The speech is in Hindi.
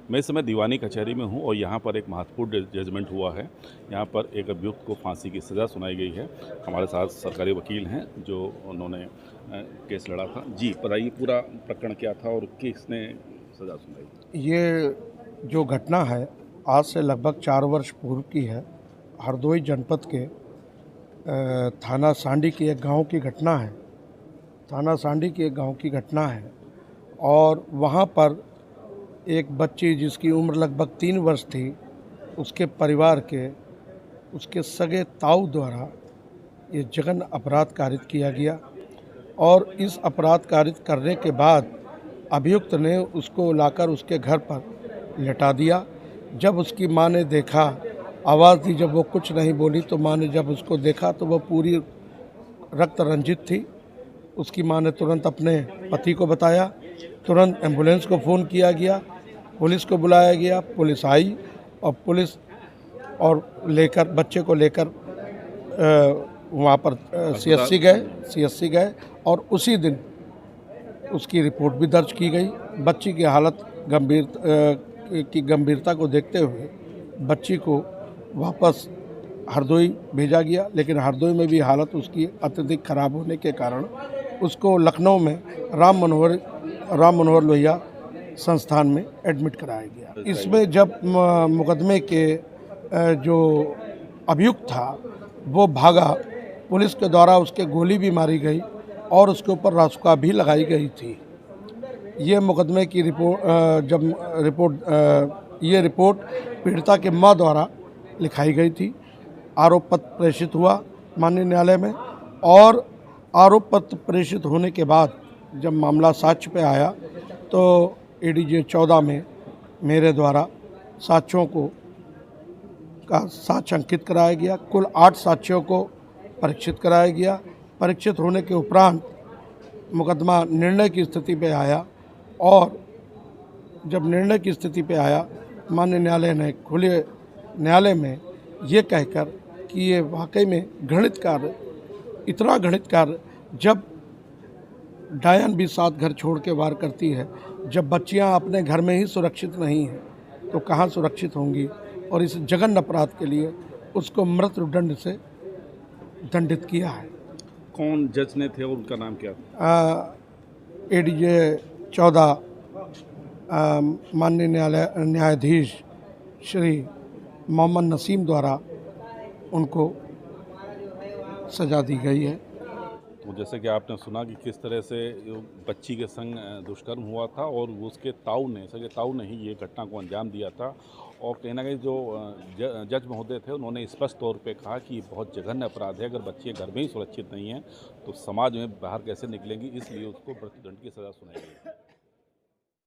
मैं इस समय दीवानी कचहरी में हूँ और यहाँ पर एक महत्वपूर्ण जजमेंट हुआ है। यहाँ पर एक अभियुक्त को फांसी की सज़ा सुनाई गई है। हमारे साथ सरकारी वकील हैं जो उन्होंने केस लड़ा था। जी बताइए पूरा प्रकरण क्या था और किसने सज़ा सुनाई? ये जो घटना है आज से लगभग 4 वर्ष पूर्व की है। हरदोई जनपद के थाना सांडी की एक गांव की घटना है। थाना सांडी की एक गांव की घटना है और वहां पर एक बच्ची जिसकी उम्र लगभग 3 वर्ष थी, उसके परिवार के उसके सगे ताऊ द्वारा ये जघन्य अपराध कारित किया गया और इस अपराध कारित करने के बाद अभियुक्त ने उसको लाकर उसके घर पर लिटा दिया। जब उसकी मां ने देखा, आवाज़ दी, जब वो कुछ नहीं बोली तो मां ने जब उसको देखा तो वो पूरी रक्त रंजित थी। उसकी मां ने तुरंत अपने पति को बताया, तुरंत एम्बुलेंस को फ़ोन किया गया, पुलिस को बुलाया गया, पुलिस आई और पुलिस और लेकर बच्चे को लेकर वहाँ पर सीएससी गए और उसी दिन उसकी रिपोर्ट भी दर्ज की गई। बच्ची की हालत गंभीरता को देखते हुए बच्ची को वापस हरदोई भेजा गया, लेकिन हरदोई में भी हालत उसकी अत्यधिक खराब होने के कारण उसको लखनऊ में राम मनोहर लोहिया संस्थान में एडमिट कराया गया। इसमें जब मुकदमे के जो अभियुक्त था वो भागा, पुलिस के द्वारा उसके गोली भी मारी गई और उसके ऊपर रासुका भी लगाई गई थी। ये मुकदमे की रिपोर्ट पीड़िता के मां द्वारा लिखाई गई थी। आरोप पत्र प्रेषित हुआ माननीय न्यायालय में और आरोप पत्र प्रेषित होने के बाद जब मामला साक्ष्य पे आया तो एडीजे 14 में मेरे द्वारा साक्ष्यों का साक्ष्य अंकित कराया गया। कुल 8 साक्ष्यों को परीक्षित कराया गया। परीक्षित होने के उपरांत मुकदमा निर्णय की स्थिति पे आया और जब निर्णय की स्थिति पे आया, माननीय न्यायालय ने खुले न्यायालय में ये कहकर कि ये वाकई में घृणित कार्य, इतना घृणित कार्य, जब डायन भी 7 घर छोड़ के वार करती है, जब बच्चियां अपने घर में ही सुरक्षित नहीं हैं तो कहाँ सुरक्षित होंगी, और इस जघन्य अपराध के लिए उसको मृत्युदंड से दंडित किया है। कौन जज ने थे और उनका नाम क्या था? एडीजे 14 माननीय न्यायाधीश श्री मोहम्मद नसीम द्वारा उनको सजा दी गई है। तो जैसे कि आपने सुना कि किस तरह से बच्ची के संग दुष्कर्म हुआ था और उसके सगे ताऊ ने ही ये घटना को अंजाम दिया था और कहीं ना कहीं जो जज महोदय थे उन्होंने स्पष्ट तौर पे कहा कि ये बहुत जघन्य अपराध है। अगर बच्चे घर में ही सुरक्षित नहीं हैं तो समाज में बाहर कैसे निकलेंगी, इसलिए उसको मृत्युदंड की सज़ा सुनाई गई।